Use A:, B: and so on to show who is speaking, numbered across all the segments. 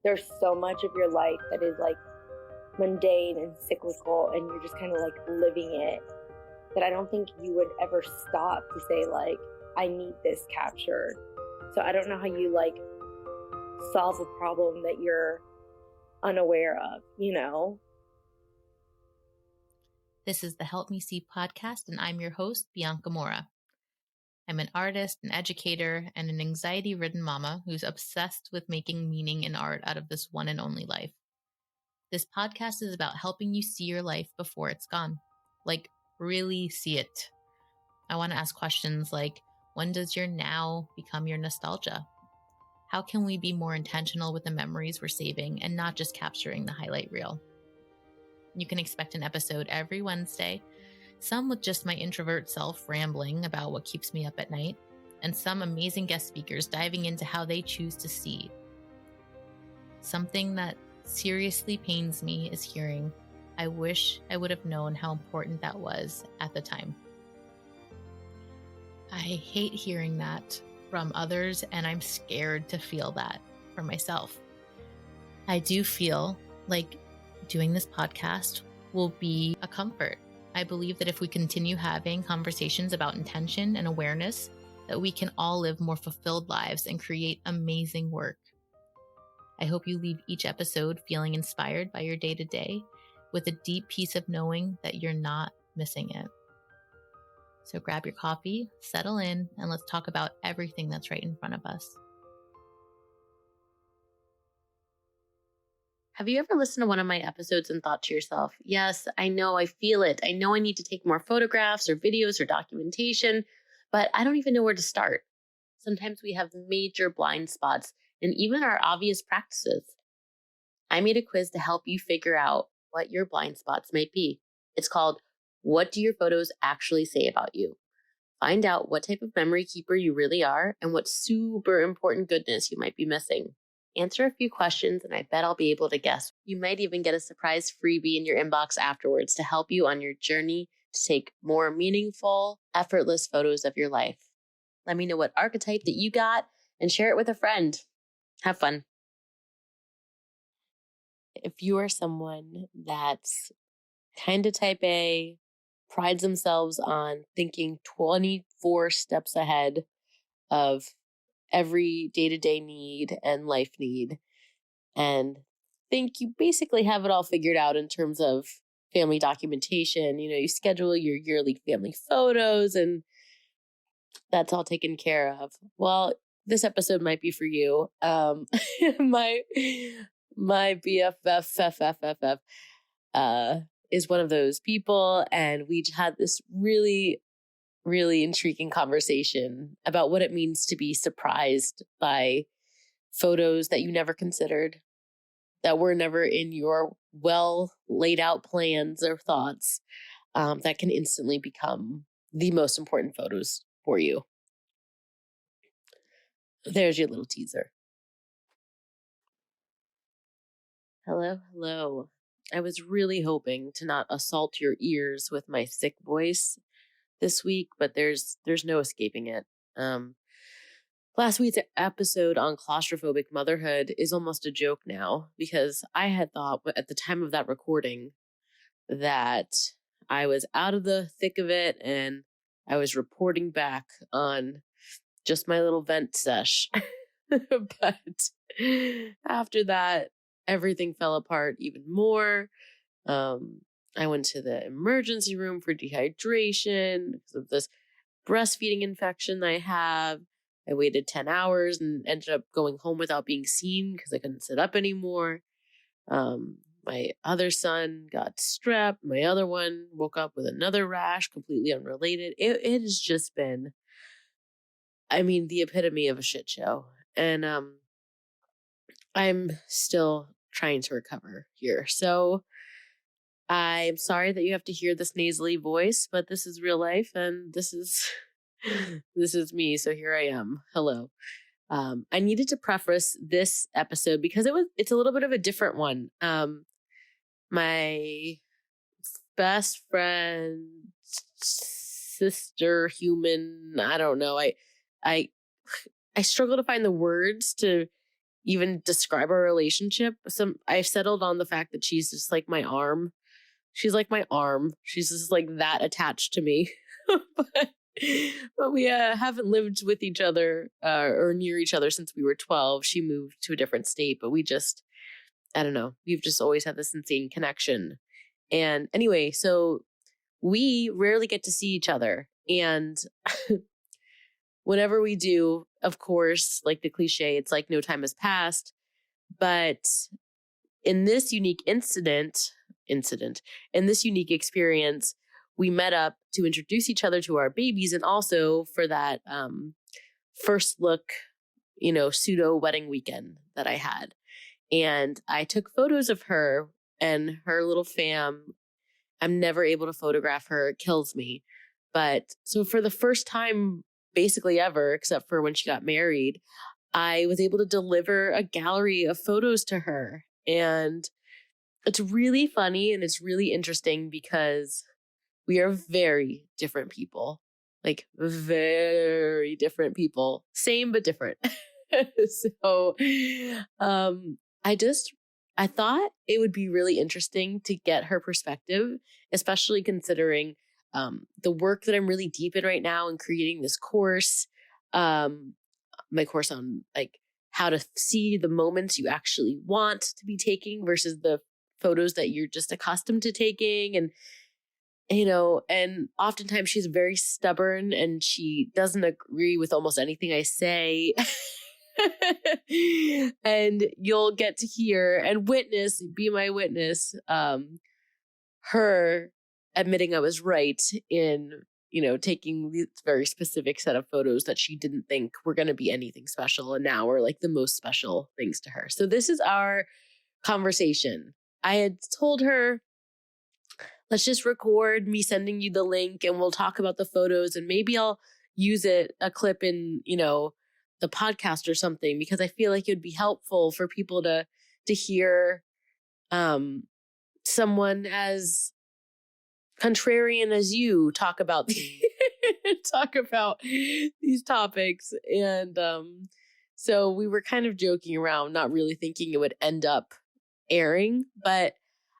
A: there's so much of your life that is like mundane and cyclical, and you're just kind of like living it, that I don't think you would ever stop to say like, I need this captured. So I don't know how you like solve a problem that you're unaware of, you know?
B: This is the Help Me See podcast, and I'm your host, Bianca Morra. I'm an artist, an educator, and an anxiety-ridden mama who's obsessed with making meaning and art out of this one and only life. This podcast is about helping you see your life before it's gone. Like, really see it. I want to ask questions like, when does your now become your nostalgia? How can we be more intentional with the memories we're saving and not just capturing the highlight reel? You can expect an episode every Wednesday, some with just my introvert self rambling about what keeps me up at night, and some amazing guest speakers diving into how they choose to see. Something that seriously pains me is hearing, I wish I would have known how important that was at the time. I hate hearing that from others, and I'm scared to feel that for myself. I do feel like doing this podcast will be a comfort. I believe that if we continue having conversations about intention and awareness, that we can all live more fulfilled lives and create amazing work. I hope you leave each episode feeling inspired by your day-to-day with a deep peace of knowing that you're not missing it. So grab your coffee, settle in, and let's talk about everything that's right in front of us.
C: Have you ever listened to one of my episodes and thought to yourself, yes, I know, I feel it. I know I need to take more photographs or videos or documentation, but I don't even know where to start. Sometimes we have major blind spots and even our obvious practices. I made a quiz to help you figure out what your blind spots might be. It's called, What Do Your Photos Actually Say About You? Find out what type of memory keeper you really are and what super important goodness you might be missing. Answer a few questions, and I bet I'll be able to guess. You might even get a surprise freebie in your inbox afterwards to help you on your journey to take more meaningful, effortless photos of your life. Let me know what archetype that you got and share it with a friend. Have fun. If you are someone that's kind of type A, prides themselves on thinking 24 steps ahead of every day-to-day need and life need, and think you basically have it all figured out in terms of family documentation. You schedule your yearly family photos and that's all taken care of. Well, this episode might be for you. My BFF is one of those people, and we had this really intriguing conversation about what it means to be surprised by photos that you never considered, that were never in your well laid out plans or thoughts, that can instantly become the most important photos for you. There's your little teaser. Hello. I was really hoping to not assault your ears with my thick voice this week, but there's no escaping it. Last week's episode on claustrophobic motherhood is almost a joke now, because I had thought at the time of that recording that I was out of the thick of it and I was reporting back on just my little vent sesh. But after that, everything fell apart even more. I went to the emergency room for dehydration because of this breastfeeding infection I have. I waited 10 hours and ended up going home without being seen because I couldn't sit up anymore. My other son got strep. My other one woke up with another rash, completely unrelated. It has just been, the epitome of a shit show. And I'm still trying to recover here. So I'm sorry that you have to hear this nasally voice, but this is real life, and this is me. So here I am. Hello. I needed to preface this episode because it's a little bit of a different one. My best friend, sister, human, I don't know. I struggle to find the words to even describe our relationship. I've settled on the fact that she's just like my arm. She's like my arm. She's just like that attached to me. but, but we haven't lived with each other or near each other since we were 12. She moved to a different state, but we just, I don't know. We've just always had this insane connection. And anyway, so we rarely get to see each other. And whenever we do, of course, like the cliche, it's like no time has passed. But in this unique in this unique experience, we met up to introduce each other to our babies, and also for that first look, pseudo wedding weekend that I had. And I took photos of her and her little fam. I'm never able to photograph her. It kills me. But so for the first time, basically ever, except for when she got married, I was able to deliver a gallery of photos to her. And it's really funny and it's really interesting because we are very different people, like very different people, same but different. So I thought it would be really interesting to get her perspective, especially considering the work that I'm really deep in right now in creating this course, my course on like how to see the moments you actually want to be taking versus the photos that you're just accustomed to taking. And and oftentimes she's very stubborn and she doesn't agree with almost anything I say. And you'll get to hear and be my witness, her admitting I was right in, taking this very specific set of photos that she didn't think were going to be anything special. And now are like the most special things to her. So this is our conversation. I had told her, let's just record me sending you the link and we'll talk about the photos and maybe I'll use a clip in, the podcast or something, because I feel like it would be helpful for people to hear someone as contrarian as you talk about these topics. And so we were kind of joking around, not really thinking it would end up airing, but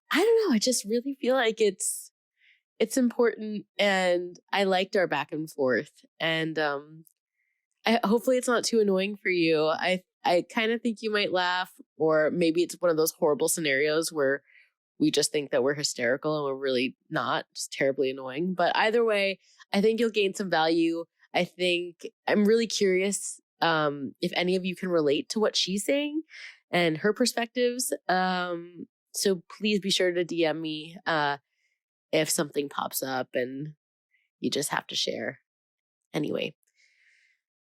C: I don't know. I just really feel like it's important, and I liked our back and forth. And hopefully it's not too annoying for you. I kind of think you might laugh, or maybe it's one of those horrible scenarios where we just think that we're hysterical and we're really not, just terribly annoying. But either way, I think you'll gain some value. I think I'm really curious if any of you can relate to what she's saying and her perspectives. So please be sure to DM me if something pops up and you just have to share. Anyway,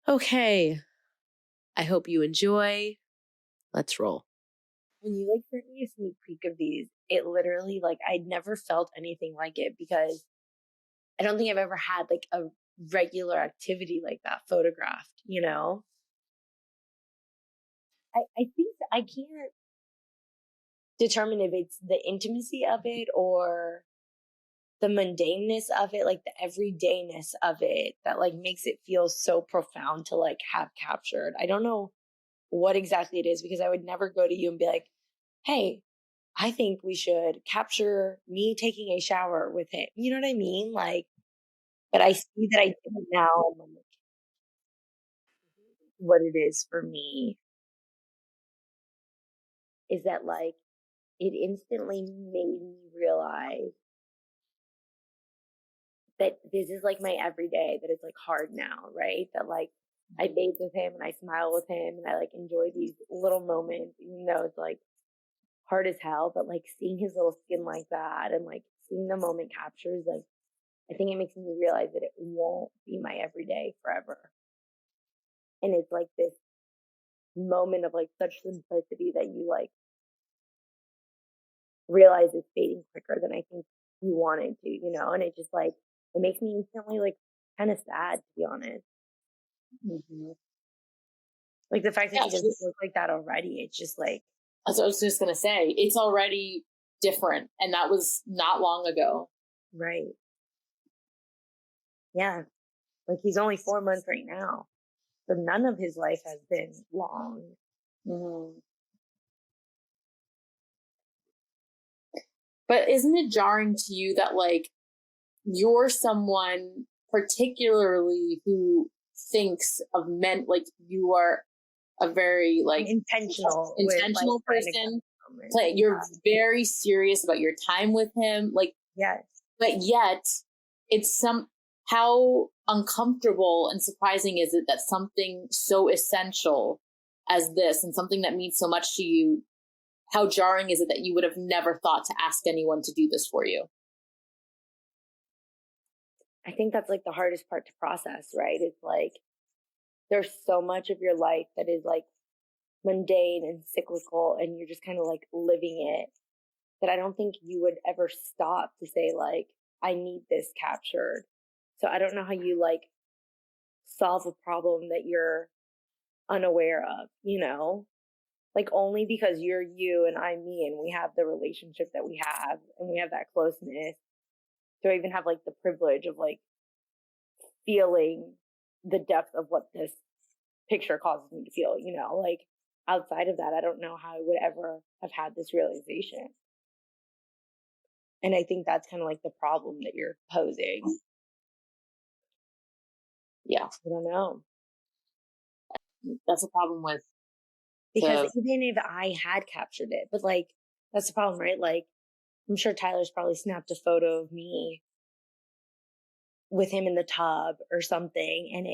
C: okay. I hope you enjoy. Let's roll.
A: When you like sent me a sneak peek of these, it literally like I'd never felt anything like it, because I don't think I've ever had like a regular activity like that photographed, I think I can't determine if it's the intimacy of it or the mundaneness of it, like the everydayness of it, that like makes it feel so profound to like have captured. I don't know what exactly it is, because I would never go to you and be like, hey, I think we should capture me taking a shower with him. You know what I mean? Like, but I see that I didn't now. And I'm like, what it is for me is that like it instantly made me realize that this is like my everyday, that it's like hard now, right? That like I bathe with him and I smile with him and I like enjoy these little moments, even though it's like hard as hell, but like seeing his little skin like that and like seeing the moment captures, like I think it makes me realize that it won't be my everyday forever. And it's like this moment of like such simplicity that you like realize is fading quicker than I think you wanted to, and it just like, it makes me instantly like kind of sad, to be honest. Mm-hmm. Like the fact that he doesn't look like that already, it's just like,
D: that's what I was just going to say. It's already different. And that was not long ago.
A: right. Yeah. Like he's only 4 months right now. So none of his life has been long.
D: Mm-hmm. But isn't it jarring to you that like you're someone particularly who thinks of men, like you are a very like
A: intentional
D: intentional
A: with like
D: person. Like you're very serious about your time with him. Like,
A: yes,
D: but yet it's how uncomfortable and surprising is it that something so essential as this and something that means so much to you, how jarring is it that you would have never thought to ask anyone to do this for you?
A: I think that's like the hardest part to process, right? It's like there's so much of your life that is like mundane and cyclical, and you're just kind of like living it, that I don't think you would ever stop to say like, I need this captured. So I don't know how you like solve a problem that you're unaware of, you know? Like only because you're you and I'm me and we have the relationship that we have and we have that closeness, do I even have like the privilege of like feeling the depth of what this picture causes me to feel, you know? Like outside of that, I don't know how I would ever have had this realization. And I think that's kind of like the problem that you're posing.
D: Yeah.
A: I don't know.
D: That's a problem with.
A: Because even if I had captured it, but like, that's the problem, right? Like, I'm sure Tyler's probably snapped a photo of me with him in the tub or something. And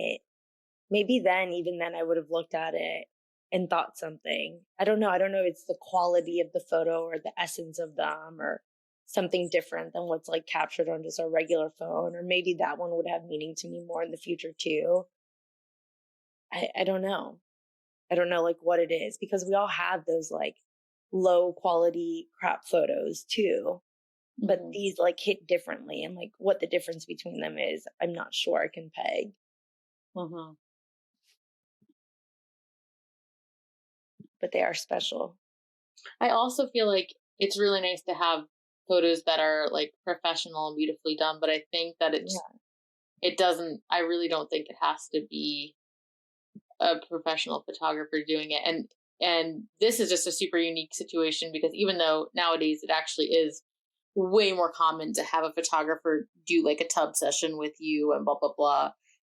A: maybe even then I would have looked at it and thought something. I don't know. It's the quality of the photo or the essence of them or something different than what's like captured on just a regular phone. Or maybe that one would have meaning to me more in the future too. I don't know. I don't know like what it is, because we all have those like low quality crap photos too. But these like hit differently, and like what the difference between them is, I'm not sure I can peg.
D: Mm-hmm.
A: But they are special.
D: I also feel like it's really nice to have photos that are like professional and beautifully done, but I think that I really don't think it has to be a professional photographer doing it. And this is just a super unique situation because even though nowadays it actually is way more common to have a photographer do like a tub session with you and blah, blah, blah.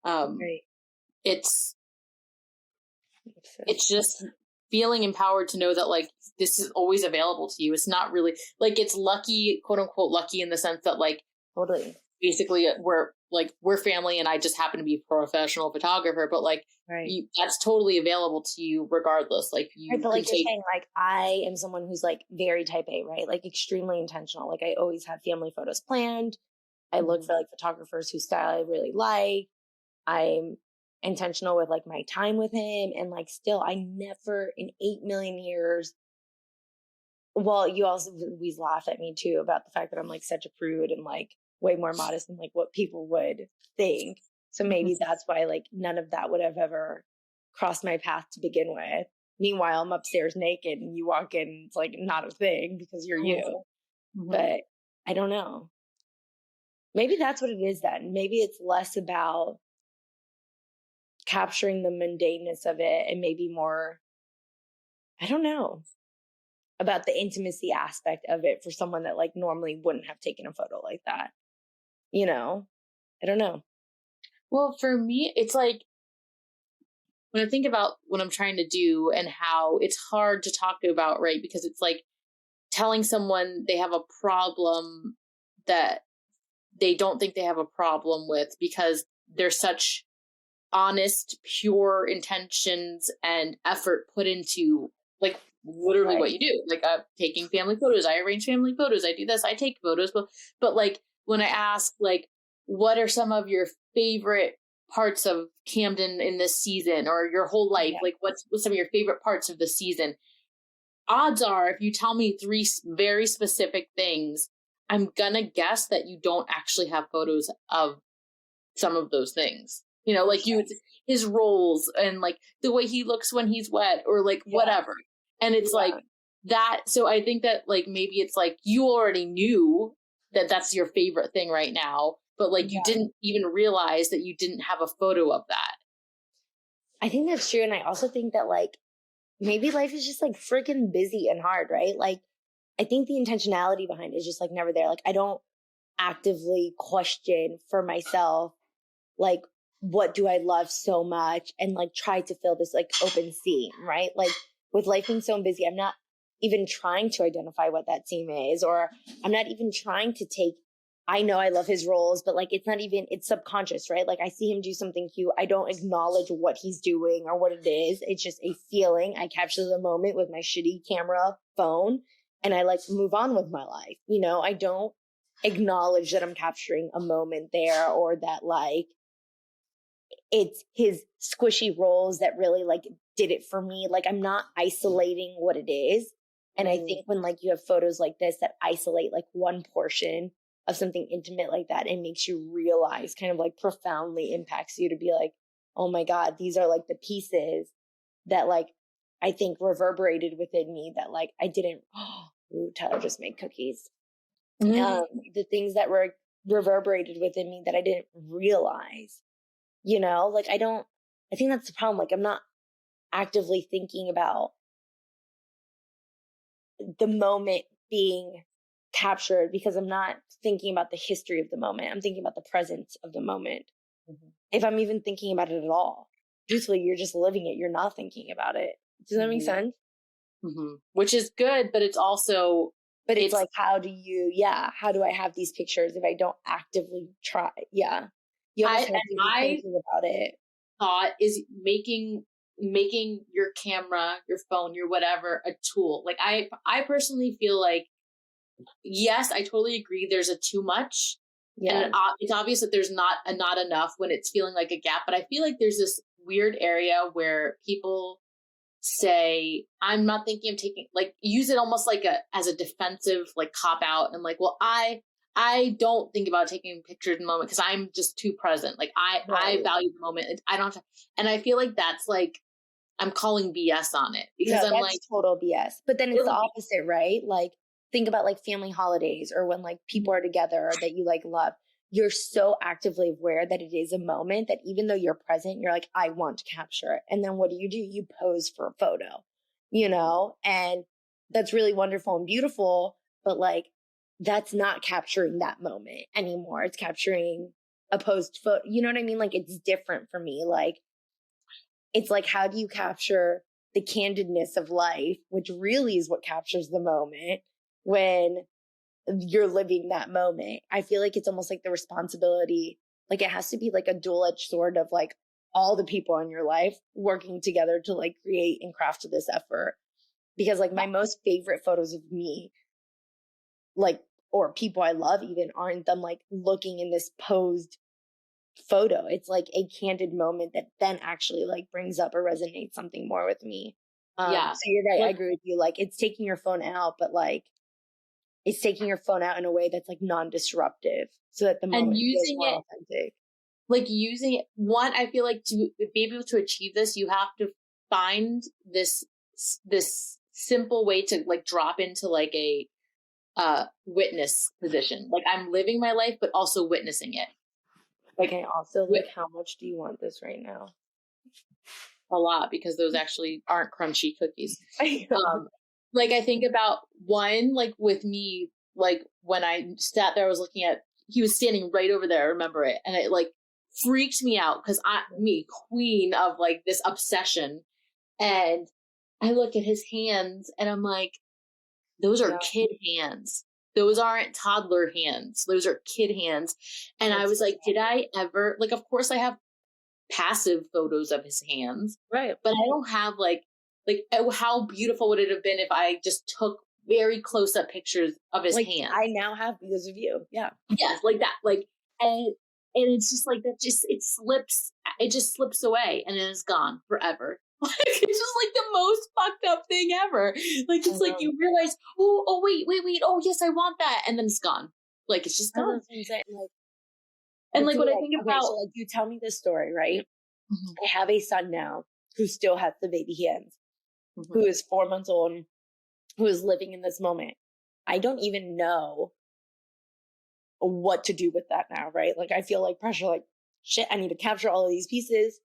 A: Right.
D: It's just feeling empowered to know that like this is always available to you. It's not really like it's lucky, quote unquote, lucky in the sense that like
A: totally
D: basically we're family and I just happen to be a professional photographer, but like that's totally available to you regardless. Like you
A: right, but like you're saying, like I am someone who's like very type A, right? Like extremely intentional. Like I always have family photos planned. I look for like photographers whose style I really like. I'm intentional with like my time with him, and like still I never in 8 million years. Well, you also always laugh at me too about the fact that I'm like such a prude and like way more modest than like what people would think. So maybe that's why like none of that would have ever crossed my path to begin with. Meanwhile, I'm upstairs naked and you walk in, it's like not a thing because you're you. But I don't know. Maybe that's what it is then. Maybe it's less about capturing the mundaneness of it and maybe more, I don't know, about the intimacy aspect of it for someone that like normally wouldn't have taken a photo like that. You know, I don't know.
D: Well, for me, it's like when I think about what I'm trying to do and how it's hard to talk about, right? Because it's like telling someone they have a problem that they don't think they have a problem with because there's such honest, pure intentions and effort put into like literally what you do. Like taking family photos, I arrange family photos, I do this, I take photos, but like when I ask like what are some of your favorite parts of Camden in this season or your whole life, like what's some of your favorite parts of the season, odds are if you tell me 3 very specific things, I'm gonna guess that you don't actually have photos of some of those things. You know, like his roles and like the way he looks when he's wet or like whatever. And it's like that. So I think that like maybe it's like you already knew that that's your favorite thing right now, but like you didn't even realize that you didn't have a photo of that.
A: I think that's true. And I also think that like maybe life is just like freaking busy and hard, right? Like, I think the intentionality behind it is just like never there. Like, I don't actively question for myself, like, what do I love so much, and like try to fill this like open seam, right? Like, with life being so busy, I'm not even trying to identify what that seam is, or I'm not even trying to take, I know I love his roles, but like, it's not even, it's subconscious, right? Like, I see him do something cute. I don't acknowledge what he's doing or what it is. It's just a feeling. I capture the moment with my shitty camera phone and I like move on with my life. You know, I don't acknowledge that I'm capturing a moment there, or that like it's his squishy roles that really like did it for me. Like, I'm not isolating what it is. And I think when like you have photos like this that isolate like one portion of something intimate like that, it makes you realize, kind of like profoundly impacts you to be like, oh my God, these are like the pieces that like I think reverberated within me that like I didn't, ooh, Tyler just made cookies. The things that were reverberated within me that I didn't realize, you know, like I think that's the problem. Like, I'm not actively thinking about the moment being captured because I'm not thinking about the history of the moment. I'm thinking about the presence of the moment. If I'm even thinking about it at all, truthfully, you're just living it. You're not thinking about it. Does that make sense?
D: Which is good, but it's also,
A: but it's like, how do I have these pictures if I don't actively try? Yeah. You almost have to be thinking about it.
D: Thought is making your camera, your phone, your whatever, a tool. Like I personally feel like, yes, I totally agree. There's a too much. Yeah. And it's obvious that there's not enough when it's feeling like a gap. But I feel like there's this weird area where people say, I'm not thinking of taking, like, use it almost like as a defensive, like, cop out, and like, well, I don't think about taking pictures in the moment because I'm just too present. Like I value the moment. I don't have, and I feel like that's like, I'm calling BS on it because I'm like
A: total BS. But then it's the opposite, right? Like, think about like family holidays or when like people are together that you like love. You're so actively aware that it is a moment that even though you're present, you're like, I want to capture it. And then what do? You pose for a photo, you know? And that's really wonderful and beautiful, but like, that's not capturing that moment anymore. It's capturing a posed photo. You know what I mean? Like, it's different for me. Like, it's like, how do you capture the candidness of life, which really is what captures the moment when you're living that moment? I feel like it's almost like the responsibility, like it has to be like a dual-edged sword of like all the people in your life working together to like create and craft this effort. Because like my most favorite photos of me, like, or people I love even, aren't them like looking in this posed photo. It's like a candid moment that then actually like brings up or resonates something more with me. So you're right. I agree with you. Like, it's taking your phone out, but like it's taking your phone out in a way that's like non-disruptive so that the moment feels more authentic.
D: Like using it, one, I feel like to be able to achieve this, you have to find this simple way to like drop into like a witness position. Like, I'm living my life, but also witnessing it.
A: Okay, also, like, how much do you want this right now?
D: A lot, because those actually aren't crunchy cookies. Like, I think about one, like with me, like when I sat there, I was looking at, he was standing right over there. I remember it. And it like freaked me out because me, queen of like this obsession. And I look at his hands and I'm like, those are kid hands. Those aren't toddler hands. Those are kid hands. And I was like, did I ever, like, of course I have passive photos of his hands, right? But I don't have like how beautiful would it have been if I just took very close up pictures of his hands?
A: I now have because of you. Yeah.
D: Yes, like that. Like, and it's just like that, it just slips away and then it's gone forever. Like, it's just like the most fucked up thing ever. Like, it's like you realize, oh wait, oh yes, I want that, and then it's gone. Like, it's just gone.
A: And like, what I think about, so like, you tell me this story, right? I have a son now who still has the baby hands, who is 4 months old, who is living in this moment. I don't even know what to do with that now, right? Like, I feel like pressure, like, shit, I need to capture all of these pieces.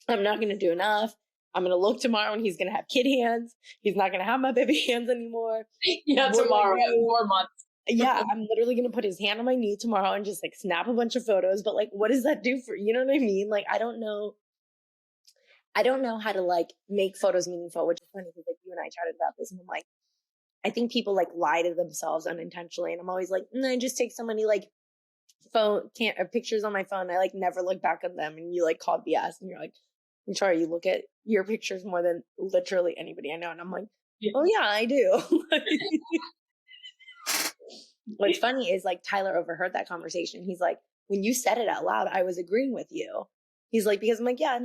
A: I'm not going to do enough. I'm going to look tomorrow and he's going to have kid hands. He's not going to have my baby hands anymore.
D: Yeah, tomorrow, 4 months.
A: Yeah, I'm literally going to put his hand on my knee tomorrow and just like snap a bunch of photos. But like, what does that do for, you know what I mean? Like, I don't know how to like make photos meaningful, which is funny because like you and I chatted about this and I'm like, I think people like lie to themselves unintentionally. And I'm always like, I just take so many like pictures on my phone. I like never look back at them. And you like call BS and you're like, I'm sorry, you look at your pictures more than literally anybody I know. And I'm like, oh yeah, I do. What's funny is like Tyler overheard that conversation. He's like, when you said it out loud, I was agreeing with you. He's like, because I'm like, yeah,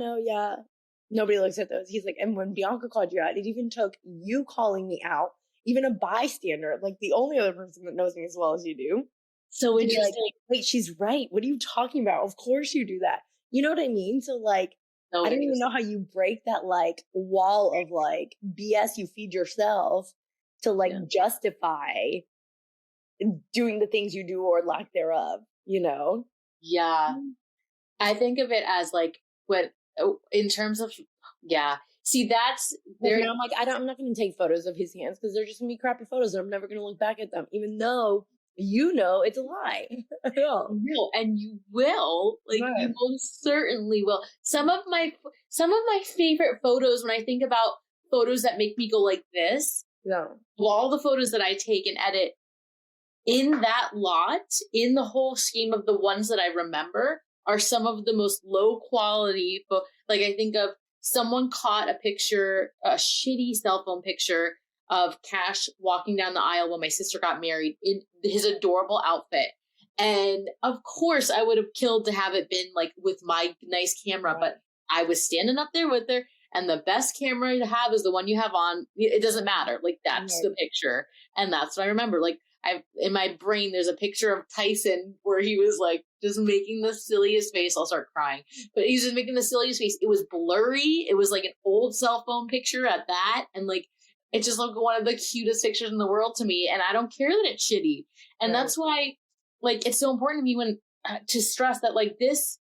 A: nobody looks at those. He's like, and when Bianca called you out, it even took you calling me out, even a bystander, like the only other person that knows me as well as you do.
D: So interesting.
A: Like, wait, she's right. What are you talking about? Of course you do that. You know what I mean? So like, I don't even know how you break that like wall of like BS you feed yourself to like justify doing the things you do or lack thereof, you know?
D: Yeah. I think of it as like when, in terms of, see, that's
A: there. I'm like, I'm not going to take photos of his hands because they're just going to be crappy photos and I'm never going to look back at them, even though you know it's a lie.
D: No, and you will, like, you most certainly will. Some of my favorite photos, when I think about photos that make me go like this, all the photos that I take and edit in that lot, in the whole scheme of the ones that I remember, are some of the most low quality. Like, I think of someone caught a picture, a shitty cell phone picture of Cash walking down the aisle when my sister got married in his adorable outfit. And of course I would have killed to have it been like with my nice camera, but I was standing up there with her, and the best camera to have is the one you have on. It doesn't matter. Like, that's the picture. And that's what I remember. Like, in my brain, there's a picture of Tyson where he was like just making the silliest face. I'll start crying, but he's just making the silliest face. It was blurry. It was like an old cell phone picture at that. And like, it just looked one of the cutest pictures in the world to me. And I don't care that it's shitty. And that's why, like, it's so important to me when to stress that like this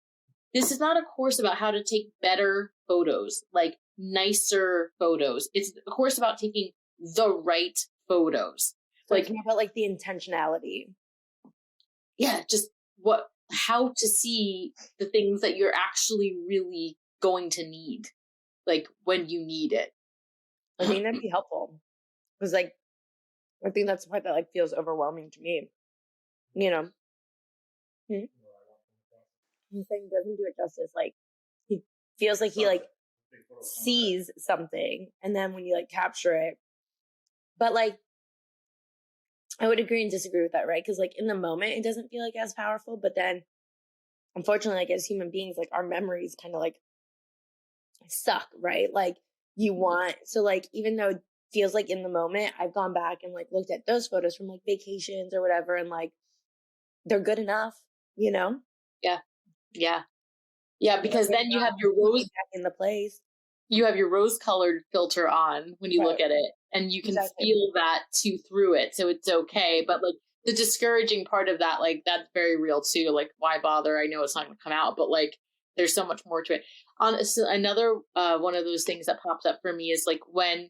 D: is not a course about how to take better photos, like nicer photos. It's a course about taking the right photos.
A: So like, about like the intentionality.
D: Yeah, just how to see the things that you're actually really going to need, like when you need it.
A: I think that'd be helpful. Because like, I think that's the part that like feels overwhelming to me. You know? He's saying doesn't do it justice. Like, he feels like he like sees something and then when you like capture it. But like, I would agree and disagree with that, right? Because like in the moment, it doesn't feel like as powerful. But then, unfortunately, like as human beings, like our memories kind of like suck, right? Like so like even though it feels like in the moment, I've gone back and like looked at those photos from like vacations or whatever, and like they're good enough, you know?
D: Yeah. Because then you have your rose
A: back in the place.
D: You have your rose-colored filter on when you look at it, and you can feel that too through it, so it's okay. But like the discouraging part of that, like that's very real too. Like, why bother? I know it's not going to come out, but like there's so much more to it. Another one of those things that pops up for me is like when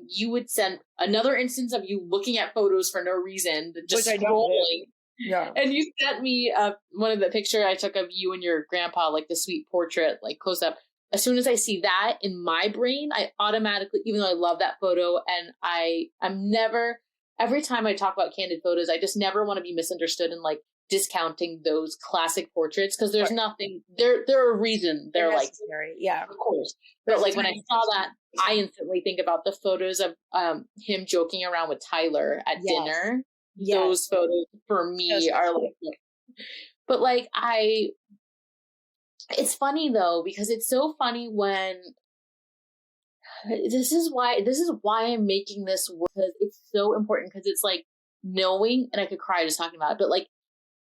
D: you would send another instance of you looking at photos for no reason, just scrolling.
A: Yeah.
D: And you sent me one of the picture I took of you and your grandpa, like the sweet portrait, like close up. As soon as I see that in my brain, I automatically, even though I love that photo, and I'm never, every time I talk about candid photos, I just never want to be misunderstood and like discounting those classic portraits, because there's nothing, they're a reason they're like,
A: yeah,
D: of course. But like when I saw that, I instantly think about the photos of him joking around with Tyler at dinner. Those photos for me are like, but like it's funny though, because it's so funny when this is why I'm making this work, because it's so important, because it's like knowing, and I could cry just talking about it, but like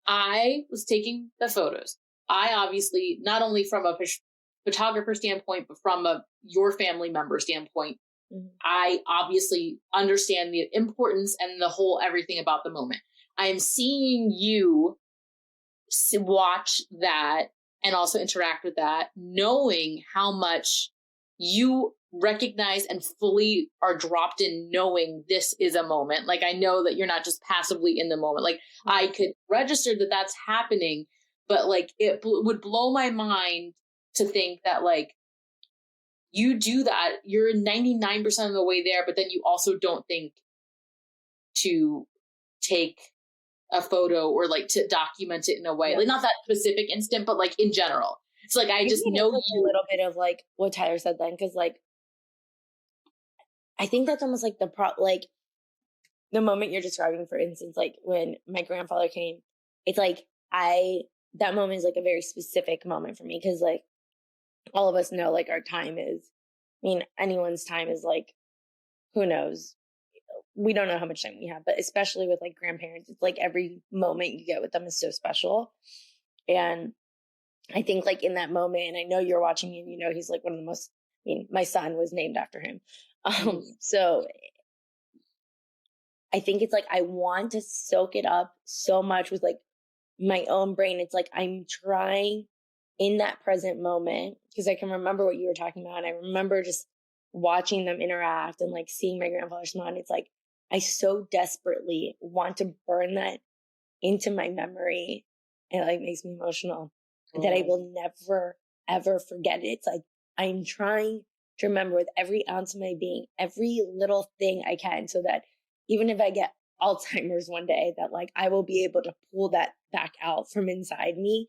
D: I was taking the photos. I obviously, not only from a photographer standpoint, but from your family member standpoint, I obviously understand the importance and the whole everything about the moment. I am seeing you watch that and also interact with that, knowing how much you recognize and fully are dropped in knowing this is a moment. Like, I know that you're not just passively in the moment. Like, I could register that that's happening, but like it would blow my mind to think that like you do that, you're 99% of the way there, but then you also don't think to take a photo or like to document it in a way, like not that specific instant, but like in general. It's like, I just know
A: a little bit of like what Tyler said then, because like I think that's almost like like the moment you're describing, for instance, like when my grandfather came, it's like that moment is like a very specific moment for me, because like all of us know like our time is, I mean, anyone's time is like, who knows? We don't know how much time we have, but especially with like grandparents, it's like every moment you get with them is so special. And I think like in that moment, and I know you're watching me and you know he's like one of the most, I mean, my son was named after him. So I think it's like I want to soak it up so much with like my own brain. It's like I'm trying in that present moment, because I can remember what you were talking about. And I remember just watching them interact and like seeing my grandfather smile. And it's like I so desperately want to burn that into my memory. And it like makes me emotional that I will never, ever forget it. It's like I'm trying to remember with every ounce of my being, every little thing I can, so that even if I get Alzheimer's one day, that like I will be able to pull that back out from inside me.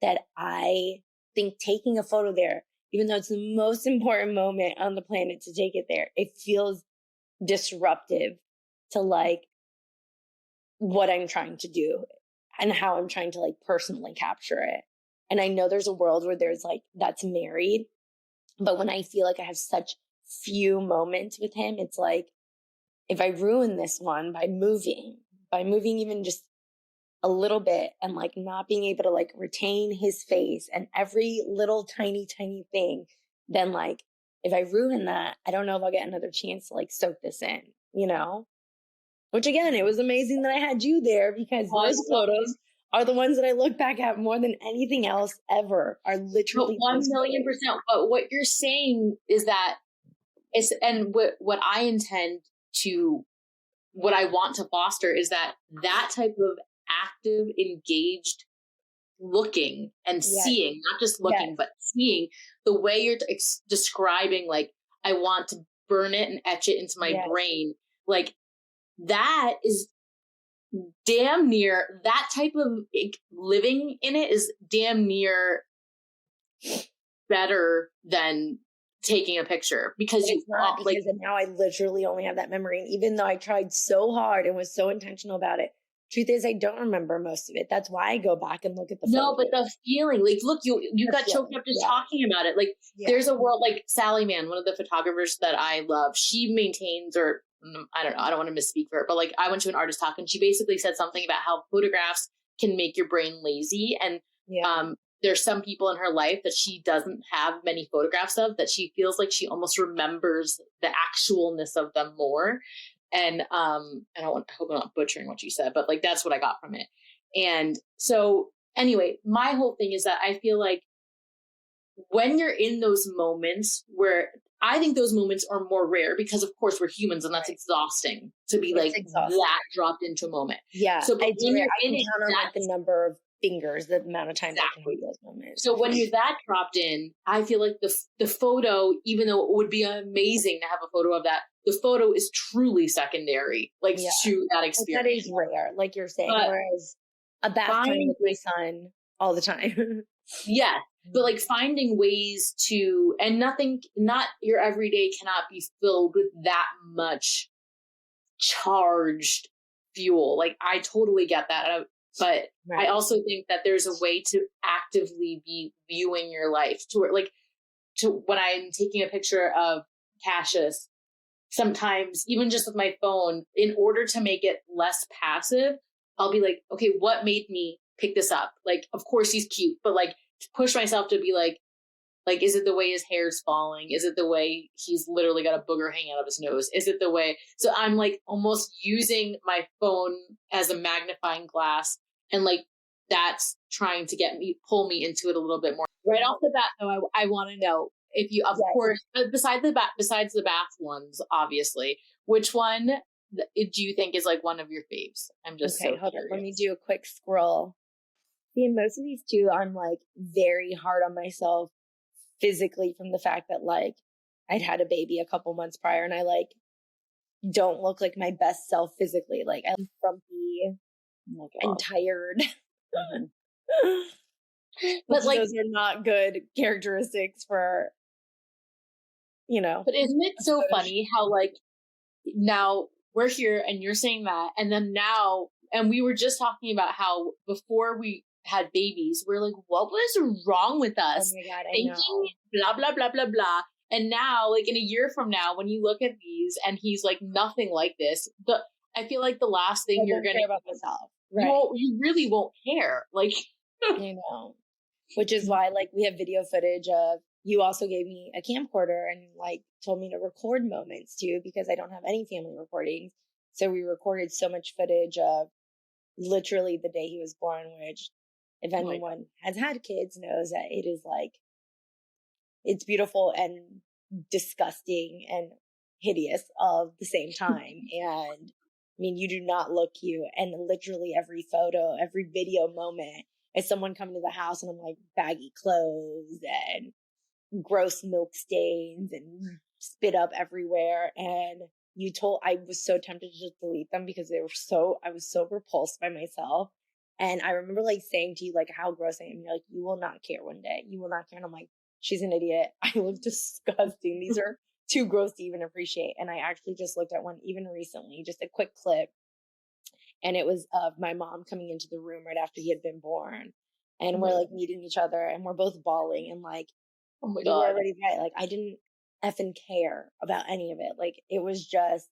A: That I think taking a photo there, even though it's the most important moment on the planet to take it there, it feels disruptive to like what I'm trying to do and how I'm trying to like personally capture it. And I know there's a world where there's like, that's married, but when I feel like I have such few moments with him, it's like, if I ruin this one by moving even just a little bit and like not being able to like retain his face and every little tiny thing, then like if I ruin that, I don't know if I'll get another chance to like soak this in, you know? Which again, it was amazing that I had you there, because those photos are the ones that I look back at more than anything else ever, are literally
D: 1,000,000%. But what you're saying is that it's, and what I intend to, what I want to foster is that type of active, engaged looking and seeing, not just looking, but seeing the way you're describing, like, I want to burn it and etch it into my brain. Like, that is damn near, that type of living in it is damn near better than taking a picture, because
A: it's not, because now I literally only have that memory. And even though I tried so hard and was so intentional about it, truth is I don't remember most of it. That's why I go back and look at the photos.
D: But the feeling, like, look, you got choked up just talking about it. Like, there's a world, like Sally Mann, one of the photographers that I love, she maintains, or I don't know, I don't want to misspeak for her, but like I went to an artist talk and she basically said something about how photographs can make your brain lazy. And there's some people in her life that she doesn't have many photographs of, that she feels like she almost remembers the actualness of them more. And I hope I'm not butchering what you said, but like that's what I got from it. And so anyway, my whole thing is that I feel like when you're in those moments, where I think those moments are more rare, because of course we're humans and that's exhausting to be like that dropped into a moment.
A: Yeah.
D: So but when you're
A: in it, count on like the number of fingers, the amount of time I can hold those moments.
D: So when you're that dropped in, I feel like the photo, even though it would be amazing to have a photo of that, the photo is truly secondary, like to that experience.
A: That is rare, like you're saying, whereas a bath time with my son all the time.
D: Yeah. But like finding ways to, and not your everyday cannot be filled with that much charged fuel. Like I totally get that. But I also think that there's a way to actively be viewing your life to where, like, to when I'm taking a picture of Cassius, sometimes even just with my phone, in order to make it less passive, I'll be like, okay, what made me pick this up? Like, of course he's cute, but like to push myself to be like, is it the way his hair's falling? Is it the way he's literally got a booger hanging out of his nose? Is it the way? So I'm like almost using my phone as a magnifying glass, and like that's trying to pull me into it a little bit more. Right off the bat, though, I want to know, if you, of course, besides the bath ones, obviously, which one do you think is like one of your faves? I'm just
A: okay, hold on. Let me do a quick scroll. See, in most of these too, I'm like very hard on myself physically from the fact that like I'd had a baby a couple months prior and I like don't look like my best self physically. Like I'm frumpy and tired. But like those are not good characteristics for, you know.
D: But isn't it so funny how like now we're here and you're saying that, and then now, and we were just talking about how before we had babies, we're like, what was wrong with us?
A: Oh my God, I
D: thinking
A: know.
D: blah, blah, blah, blah, blah. And now, like in a year from now, when you look at these and he's like nothing like this, I feel like the last thing you're going to
A: care about myself. Right.
D: You really won't care. Like,
A: you know, which is why like we have video footage of, you also gave me a camcorder and like told me to record moments too, because I don't have any family recordings. So we recorded so much footage of literally the day he was born, which if anyone has had kids knows that it is like, it's beautiful and disgusting and hideous all at the same time. And I mean, you do not look cute. And literally every photo, every video moment is someone coming to the house and I'm like baggy clothes and gross milk stains and spit up everywhere. And I was so tempted to just delete them because I was so repulsed by myself. And I remember like saying to you, like, how gross I am. You're like, you will not care one day. You will not care. And I'm like, she's an idiot. I look disgusting. These are too gross to even appreciate. And I actually just looked at one even recently, just a quick clip. And it was of my mom coming into the room right after he had been born. And we're like meeting each other and we're both bawling and like,
D: oh my
A: you were
D: God.
A: already right. Like I didn't effing care about any of it. Like it was just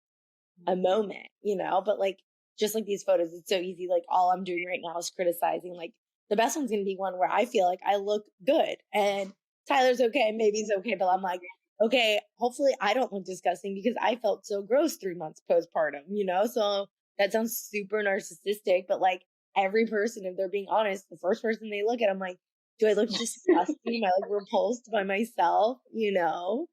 A: a moment, you know, but like, just like these photos, it's so easy. Like all I'm doing right now is criticizing. Like the best one's going to be one where I feel like I look good and Tyler's okay. Maybe he's okay. But I'm like, okay, hopefully I don't look disgusting because I felt so gross 3 months postpartum, you know? So that sounds super narcissistic, but like every person, if they're being honest, the first person they look at, I'm like, do I look disgusting? Am I like repulsed by myself, you know?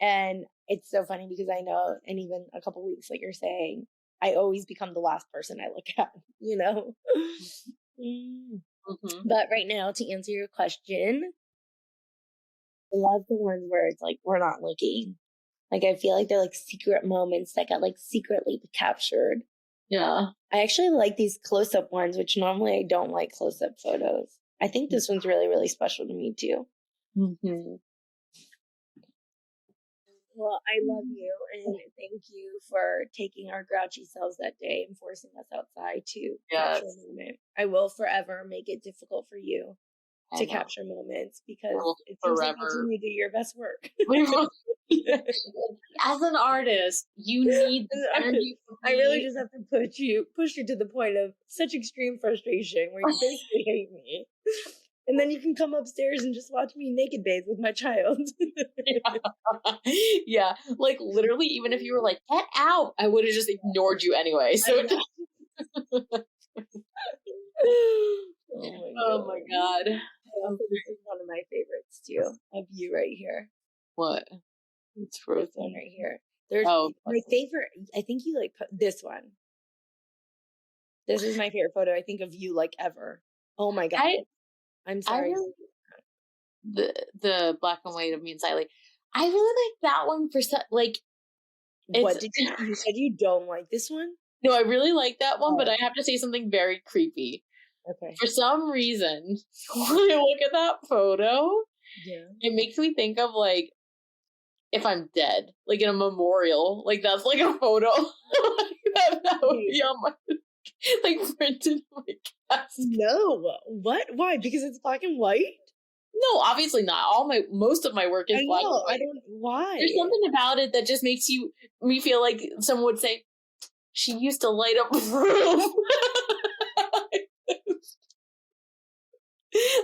A: And it's so funny because I know, and even a couple weeks, like you're saying, I always become the last person I look at, you know? But right now, to answer your question, I love the ones where it's like, we're not looking. Like, I feel like they're like secret moments that got like secretly captured.
D: Yeah.
A: I actually like these close-up ones, which normally I don't like close-up photos. I think this one's really, really special to me too. Well, I love you and thank you for taking our grouchy selves that day and forcing us outside to capture a moment. I will forever make it difficult for you to capture moments because it seems like you do your best work.
D: As an artist, you need energy.
A: I really just have to push you to the point of such extreme frustration where you basically hate me. And then you can come upstairs and just watch me naked bathe with my child.
D: Yeah. Like literally, even if you were like, get out, I would have just ignored you anyway. So oh my God.
A: This is one of my favorites too, of you right here.
D: What?
A: It's this one right here. There's my favorite. I think you like put this one. This is my favorite photo I think of you like ever. Oh my God. I'm sorry.
D: The black and white of me and Siley. I really like that one for like.
A: What did you said you don't like this one?
D: No, I really like that one, but I have to say something very creepy.
A: Okay.
D: For some reason, when I look at that photo, it makes me think of like if I'm dead, like in a memorial, like that's like a photo that would be on my like printed on my casket.
A: No, what? Why? Because it's black and white?
D: No, obviously not. Most of my work is black and white.
A: I don't. Why?
D: There's something about it that just makes me feel like someone would say, "She used to light up a room."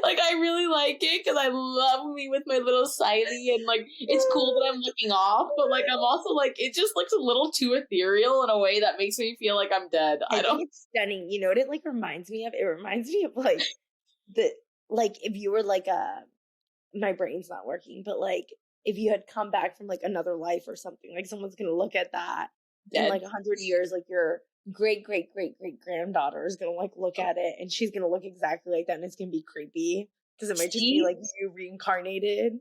D: Like I really like it because I love me with my little Siley and like it's cool that I'm looking off, but like I'm also like it just looks a little too ethereal in a way that makes me feel like I'm dead. I don't.
A: Think it's stunning. You know what it like reminds me of? It reminds me of like if you were like a my brain's not working, but like if you had come back from like another life or something, like someone's gonna look at that in like 100 years, like your great great great great granddaughter is gonna like look at it and she's gonna look exactly like that and it's gonna be creepy because it might just be like you reincarnated.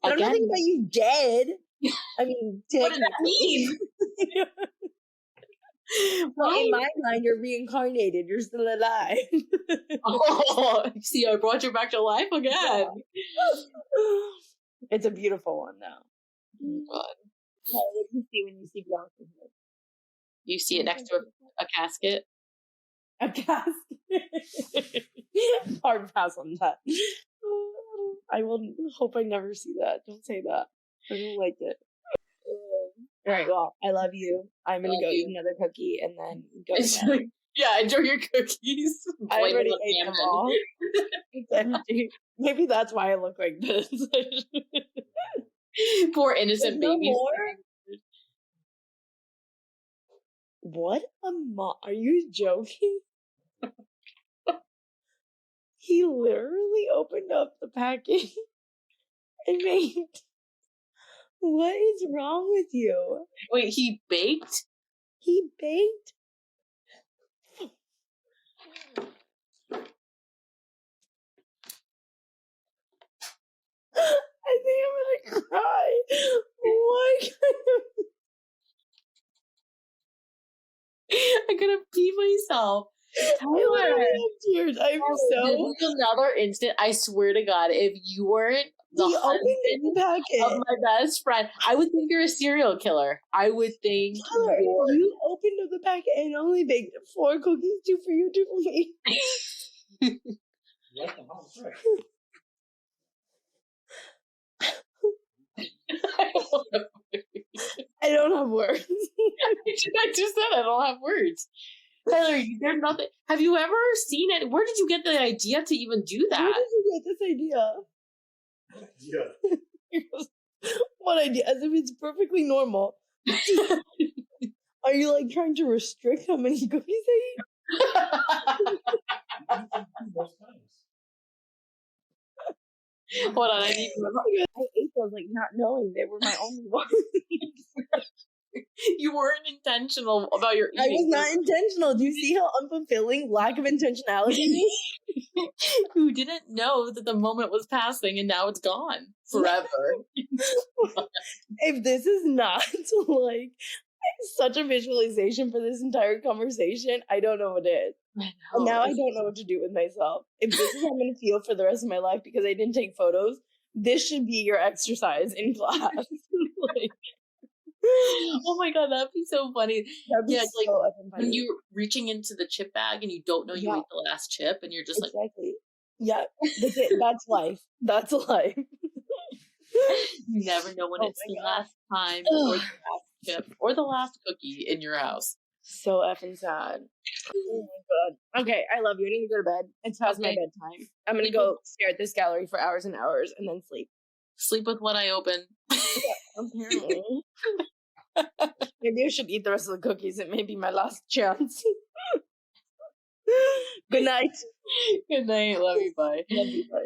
A: And I'm not thinking about you dead. I mean,
D: what does that mean?
A: Well, in my mind, you're reincarnated. You're still alive.
D: Oh, see, I brought you back to life again. Yeah.
A: It's a beautiful one, though.
D: Oh, God.
A: What do you see when you see Bianca?
D: You see it next to a casket?
A: A casket? Hard pass on that. I will hope I never see that. Don't say that. I don't like it. All right, well, I love you. I'm going to go eat another cookie and then go to bed.
D: Yeah, enjoy your cookies.
A: I already ate them all. It's empty. Maybe that's why I look like this.
D: Poor innocent babies.
A: What a are you joking? He literally opened up the package and made... What is wrong with you?
D: Wait, he baked?
A: He baked? I think I'm gonna cry. What kind of...
D: I'm gonna pee myself.
A: Tears. I'm so...
D: Another instant, I swear to God, if you weren't the husband of my best friend, I would think you're a serial killer. I would think
A: you opened up the packet and only baked 4 cookies, 2 for you, 2 for me. I don't have words.
D: I just said I don't have words. Tyler, there's nothing. Have you ever seen it? Where did you get the idea to even do that?
A: Where did you get this idea? What idea? As if it's perfectly normal. Are you like trying to restrict how many cookies I eat?
D: Hold on, I need to remember.
A: I ate those like not knowing they were my only ones.
D: You weren't intentional about your eating.
A: I was not intentional. Do you see how unfulfilling lack of intentionality is?
D: You didn't know that the moment was passing and now it's gone forever.
A: If this is not like such a visualization for this entire conversation, I don't know what it is. And now I don't know what to do with myself. If this is how I'm going to feel for the rest of my life because I didn't take photos, this should be your exercise in class. Like,
D: oh my God, that'd be so funny.
A: Yeah, it's
D: like
A: so
D: when you're reaching into the chip bag and you don't know you ate the last chip and you're just
A: exactly. Yeah, that's life. That's life.
D: You never know when it's the last time or the last chip or the last cookie in your house.
A: So effing sad. Oh my God. Okay, I love you. I need to go to bed. It's past my bedtime. I'm gonna go stare at this gallery for hours and hours and then sleep.
D: Sleep with one eye open.
A: Apparently. Maybe I should eat the rest of the cookies. It may be my last chance. Good night.
D: Good night. Love you. Bye.
A: Love you. Bye.